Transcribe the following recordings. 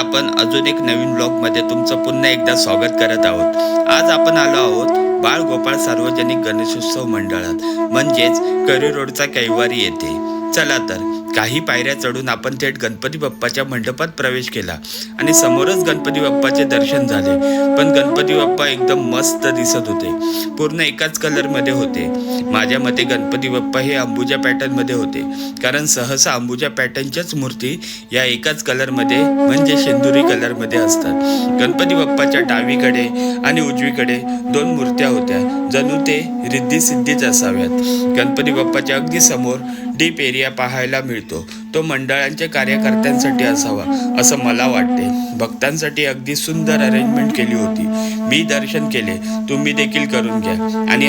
आपण अजून एक नवीन ब्लॉगमध्ये तुमचं पुन्हा एकदा स्वागत करत आहोत। आज आपण आलो आहोत बाळ गोपाळ सार्वजनिक गणेशोत्सव मंडळात, म्हणजेच करी रोडचा कैवारी येथे। चला तर काही पायऱ्या चढून आपण थेट गणपती बाप्पाच्या मंडपात प्रवेश केला आणि समोरच गणपती बाप्पाचे दर्शन झाले। पण गणपती बाप्पा एकदम मस्त दिसत होते, पूर्ण एकाच कलर मध्ये होते। माझ्या मते गणपती बाप्पा हे अंबुजा पॅटर्न मध्ये होते, कारण सहसा अंबुजा पॅटर्नच्याच मूर्ती या एकाच कलर मध्ये म्हणजे शेंदुरी कलर मध्ये असतात। गणपती बाप्पाच्या डावीकडे आणि उजवीकडे दोन मूर्त्या होत्या, जणू ते रिद्धी सिद्धीच असाव्यात। गणपती बाप्पाच्या अगदी समोर डीप एरिया पाहायला मिळतो, तो मंडळांच्या कार्यकर्त्यांसाठी असावा असं मला वाटते। भक्तांसाठी अगदी सुंदर अरेंजमेंट केली होती। मी दर्शन केले, तुम्ही देखील करून घ्या। आणि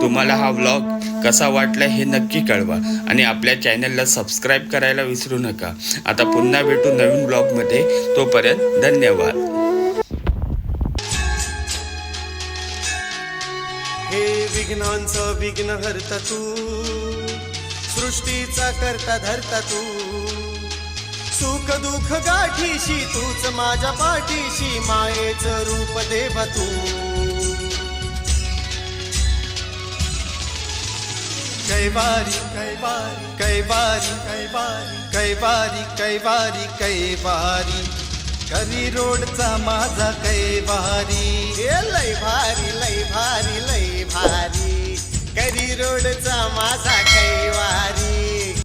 तुम्हाला हा व्लॉग कसा वाटला हे नक्की कळवा आणि आपल्या चॅनलला सबस्क्राईब करायला विसरू नका। आता पुन्हा भेटू नवीन ब्लॉगमध्ये, तोपर्यंत धन्यवाद। हे विघ्नांचं विघ्न हरता तू, सृष्टीचा करता धरता तू, सुख दुःख गाठीशी तूच माझ्या पाठीशी, मायेचं रूप देवा तू। कैवारी कैवारी कैवारी कैवारी कैवारी कैवारी कैवारी, करी रोडचा माझा कैवारी। लय भारी लय भारी लय भारी, करी रोडचा माझा कैवारी।